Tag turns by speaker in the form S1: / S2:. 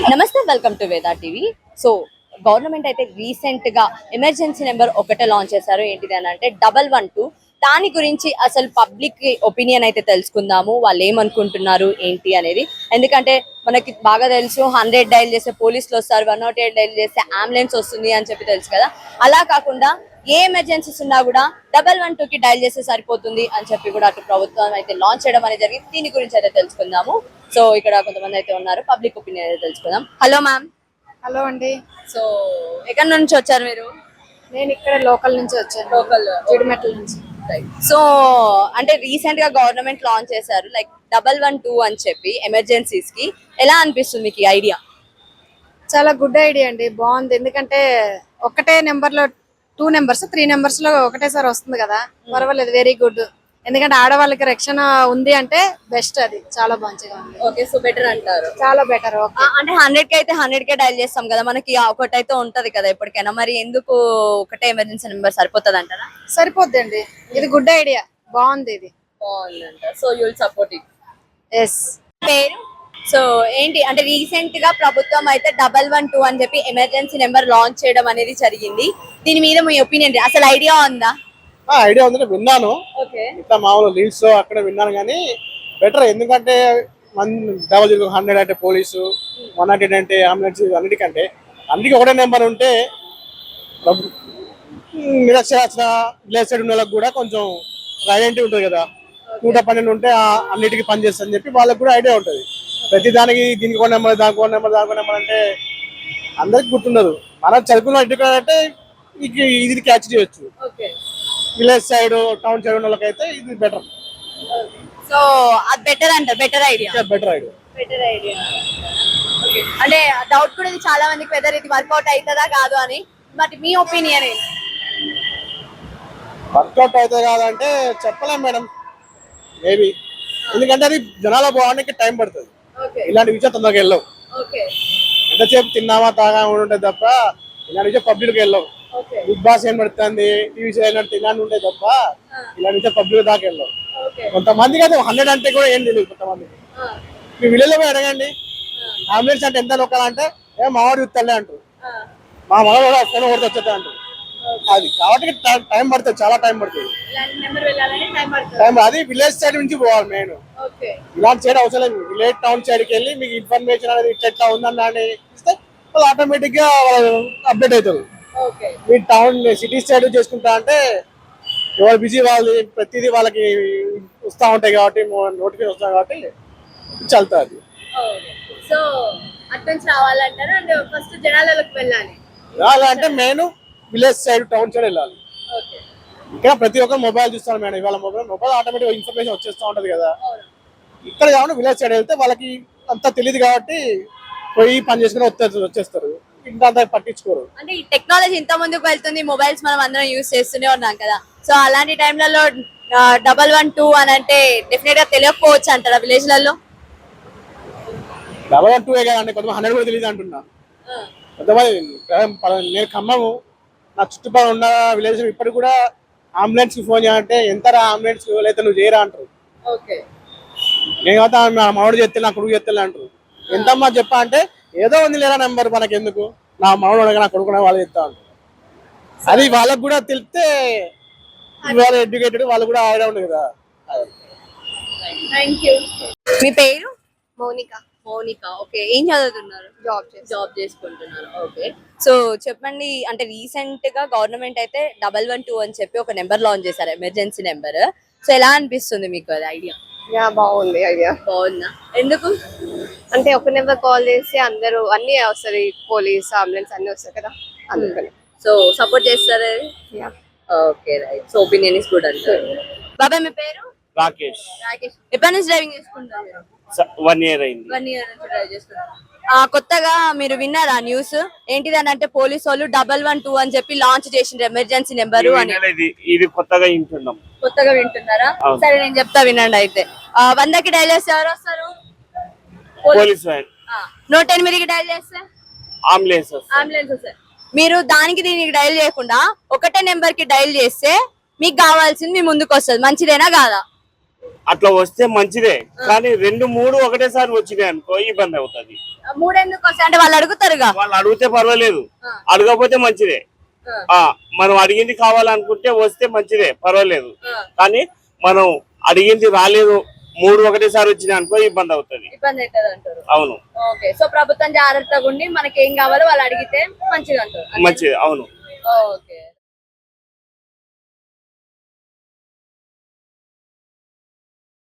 S1: నమస్తే, welcome to Veda TV. So government అయితే recent గా ఎమర్జెన్సీ నెంబర్ ఒకటే లాంచ్ చేశారు. ఏంటిది అని అంటే 112. దాని గురించి అసలు పబ్లిక్ ఒపీనియన్ అయితే తెలుసుకుందాము, వాళ్ళు ఏమనుకుంటున్నారు ఏంటి అనేది. ఎందుకంటే మనకి బాగా తెలుసు, 100 డైల్ చేస్తే పోలీసులు వస్తారు, 108 డైల్ చేస్తే అంబులెన్స్ వస్తుంది అని చెప్పి తెలుసు కదా. అలా కాకుండా ఏ ఎమర్జెన్సీస్ ఉన్నా కూడా 112కి డైల్ చేస్తే సరిపోతుంది అని చెప్పి కూడా అటు ప్రభుత్వం అయితే లాంచ్ చేయడం అనేది జరిగింది. దీని గురించి అయితే తెలుసుకుందాము. సో ఇక్కడ కొంతమంది అయితే ఉన్నారు, పబ్లిక్ ఒపీనియన్ అయితే తెలుసుకుందాం. Hello ma'am.
S2: హలో అండి.
S1: సో ఎక్కడి నుంచి వచ్చారు మీరు?
S2: నేను ఇక్కడ లోకల్ నుంచి వచ్చాను,
S1: లోకల్
S2: జీడిమెట్ల నుంచి.
S1: సో అంటే రీసెంట్ గా గవర్నమెంట్ లాంచ్ చేశారు లైక్ 112 అని చెప్పి ఎమర్జెన్సీస్ కి. ఎలా అనిపిస్తుంది మీకు ఈ ఐడియా?
S2: చాలా గుడ్ ఐడియా అండి, బాగుంది. ఎందుకంటే ఒకటే నెంబర్ లో 2 నెంబర్స్ 3 నెంబర్స్ లో ఒకటేసారి వస్తుంది కదా, పర్వాలేదు, వెరీ గుడ్. ఎందుకంటే ఆడవాళ్ళకి రక్షణ ఉంది అంటే బెస్ట్, అది చాలా మంచిగా ఉంది.
S1: ఓకే, సో బెటర్ అంటారు.
S2: చాలా బెటర్.
S1: అంటే 100కి అయితే 100కే డైల్ చేస్తాం కదా, మనకి ఒకటైతే ఉంటది కదా ఎప్పటికైనా. మరి ఎందుకు ఒకటే ఎమర్జెన్సీ నెంబర్ సరిపోతుంది అంటారా?
S2: సరిపోద్ది అండి, ఇది గుడ్ ఐడియా, బాగుంది, ఇది
S1: బాగుందంట. So you will support it.
S2: Yes.
S1: పేరు? సో ఏంటి అంటే రీసెంట్ గా ప్రభుత్వం అయితే 112 అని చెప్పి ఎమర్జెన్సీ నెంబర్ లాంచ్ చేయడం అనేది జరిగింది. దీని మీద మీ ఒపీనియన్, అసలు ఐడియా ఉందా?
S3: ఐడియా ఉందని విన్నాను, ఇట్లా మామూలు లీవ్స్ అక్కడ విన్నాను. కానీ బెటర్, ఎందుకంటే 100 అంటే పోలీసు, 108 అంటే అంబులెన్స్, అన్నిటికంటే అన్నిటికీ ఒకటే నెంబర్ ఉంటే నిరక్షరాస్యత విలేజ్ సైడ్ ఉన్న వాళ్ళకి కూడా కొంచెం ఐడెంటిటీ ఉంటుంది కదా. 112 ఉంటే అన్నిటికీ పనిచేస్తుంది చెప్పి వాళ్ళకి కూడా ఐడియా ఉంటుంది. ప్రతి దానికి దీనికి ఒక నెంబర్, దానికి ఒక నెంబర్, దానికి ఒక నెంబర్ అంటే అందరికి గుర్తుండదు. మనం చదువుకున్న అంటే ఇది క్యాచ్ చేయొచ్చు. విలేజ్ సైడ్, టౌన్ సైడ్ ఉన్న వాళ్ళకైతే ఇది బెటర్.
S1: సో అది బెటర్ అంటారు. Better idea.
S3: Better idea.
S1: Better idea. అంటే డౌట్ కూడా ఇది చాలా మందికి, వెదర్ ఇది వర్కౌట్ అవుతుందా కాదు అని. బట్ మీ ఒపీనియన్ ఏంటి?
S3: వర్కౌట్ అయితే కాదంటే చెప్పలేం మేడం, మేబీ. ఎందుకంటే అది జనాల పోవడానికి టైం పడుతుంది. ఇలాంటి విషయం తొందరగా వెళ్ళవు. ఎంతసేపు తిన్నామా తాగా ఉంటుంది తప్ప ఇలాంటి విషయం పబ్లిక్ వెళ్ళవు. బిగ్ బాస్ ఏం పడుతుంది, టీవీ సీరియల్ ఇలాంటి ఉంటాయి తప్ప ఇలాంటి విషయం పబ్లిక్ దాకా వెళ్ళవు. కొంతమందికి అయితే 100 అంటే కూడా ఏం తెలియదు. కొంతమందికి మీ విలేజ్ లో పోయి అడగండి, అంబులెన్స్ అంటే ఎంత నొక్కాలంటే మావాడు చూస్తలే అంటారు, మా మగవాడు ఫోన్ కొడితే వచ్చేస్తా అంటారు. అది కాబట్టి టైం పడుతుంది, చాలా టైం పడుతుంది. అది విలేజ్ సైడ్ నుంచి పోవాలి మెయిన్. ఇలాంటి సైడ్ అవసరం లేదు. విలేజ్ టౌన్ సైడ్కి వెళ్ళి మీకు ఇన్ఫర్మేషన్ అనేది ఇట్లా ఉందని ఇస్తే వాళ్ళు ఆటోమేటిక్ గా అప్డేట్ అవుతారు. మీ టౌన్ సిటీ సైడ్ చేసుకుంటా అంటే ఎవరు బిజీ వాళ్ళు, ప్రతిదీ వాళ్ళకి వస్తూ ఉంటాయి కాబట్టి, నోటిఫికేషన్ వస్తాయి కాబట్టి చల్తుంది.
S1: సో అటు రావాలంటారు. అండ్ ఫస్ట్ జనాలకు వెళ్ళాలి
S3: అంటే main village side, town side వెళ్ళాలి. ఇక్కడ ప్రతి ఒక్కరు మొబైల్ చూస్తారు మేడం. ఇవాళ మొబైల్ ఆటోమేటిక్ ఇన్ఫర్మేషన్ వచ్చేస్తూ ఉంటది కదా. ఇక్కడ కాకుండా విలేజ్ సైడ్ వెళ్తే వాళ్ళకి అంతా తెలియదు కాబట్టి పోయి పని చేసుకుని వచ్చేస్తారు, ఇంకా అంతా పట్టించుకోరు.
S1: అంటే ఈ టెక్నాలజీ ఇంత ముందుకు వెళ్తుంది, మొబైల్స్ మనం అందరం యూజ్ చేస్తూనే ఉన్నాం కదా. సో అలాంటి టైంలలో 112 అని అంటే డెఫినెట్ గా తెలియకపోవచ్చు అంటారా విలేజ్ లలో?
S3: 112 కదండి, కొంతమంది 100 కూడా తెలియదు అంటున్నా. కొంతమంది నేను ఖమ్మము, నా చుట్టుపక్కల ఉన్న విలేజ్ ఇప్పటికి కూడా అంబులెన్స్ కి ఫోన్ చేయాలంటే ఎంతరా అంబులెన్స్ లేదా నువ్వు చేయరా అంటారు. నేను మా మామిడి చేస్తే నా కొడుకు చేస్తే అంటారు. ఎంతమ్మా చెప్పా అంటే ఏదో ఉంది లేదా నెంబర్ మనకి ఎందుకు, నా మామిడి ఉండగా నా కొడుకునే వాళ్ళు చెప్తా అంటారు. అది వాళ్ళకు కూడా తెలిస్తే వాళ్ళు ఎడ్యుకేటెడ్, వాళ్ళు కూడా ఐడియా ఉండదు కదా.
S1: మీ పేరు?
S2: మౌనిక.
S1: మౌనిక. ఓకే, ఏం చదువుతున్నారు? జాబ్ చేసుకుంటున్నారు. ఓకే, సో చెప్పండి, అంటే రీసెంట్ గా గవర్నమెంట్ అయితే 112 అని చెప్పి ఒక నెంబర్ లాంచ్ చేశారు, ఎమర్జెన్సీ నెంబర్. సో ఎలా అనిపిస్తుంది మీకు అది ఐడియా?
S2: బాగుంది ఐడియా.
S1: బాగుందా? ఎందుకు?
S2: అంటే ఒక నెంబర్ కాల్ చేసి అందరూ అన్ని వస్తాయి, పోలీస్, అంబులెన్స్ అన్ని వస్తాయి కదా, అందుకని.
S1: సో సపోర్ట్ చేస్తారా? Okay, right. So opinion is good అంటారు. బాబాయ్ మీ పేరు?
S4: రాకేష్.
S1: రాకేష్. ఎప్పటి నుంచి డ్రైవింగ్ చేసుకుంటారు?
S4: 1 year అయింది.
S1: 1 year నుంచి డ్రైవ్ చేస్తున్నారు. కొత్తగా మీరు విన్నారా న్యూస్? ఏంటిది అని అంటే పోలీసు వాళ్ళు 112 అని చెప్పి లాంచ్ చేసిండ్రు ఎమర్జెన్సీ నెంబరు అని.
S4: ఇది కొత్తగా వింటున్నాం.
S1: కొత్తగా వింటున్నారా? సరే నేను చెప్తా వినండి. అయితే 100కి డైల్ చేస్తే ఎవరు వస్తారు?
S4: Police van.
S1: 108కి డైల్ చేస్తే
S4: అంబులెన్స్
S1: వస్తారు. మీరు దానికి దీనికి డైల్ చేయకుండా ఒకటే నెంబర్ కి డైల్ చేస్తే మీకు కావాల్సింది మీ ముందుకు వస్తుంది. మంచిదేనా కాదా?
S4: అట్లా వస్తే మంచిదే, కానీ 2, 3 ఒకటేసారి వచ్చినాయి అనుకో ఇబ్బంది అవుతుంది.
S1: 3 ఎందుకు వస్తాయి అంటే వాళ్ళు అడుగుతారుగా.
S4: వాళ్ళు అడిగితే పర్వాలేదు, అడగకపోతే మంచిదే. మనం అడిగింది కావాలనుకుంటే వస్తే మంచిదే, పర్వాలేదు. కానీ మనం అడిగింది రాలేదు, 3 ఒకటేసారి వచ్చినాయి అనుకో ఇబ్బంది అవుతుంది.
S1: ఇబ్బంది అవుతుంది అంటారు.
S4: అవును,
S1: ఓకే. సో ప్రభుత్వం జాగ్రత్తగా ఉండి మనకి ఏం కావాలో వాళ్ళు అడిగితే మంచిది అంటారు.
S4: మంచిది. అవును.
S1: ఓకే.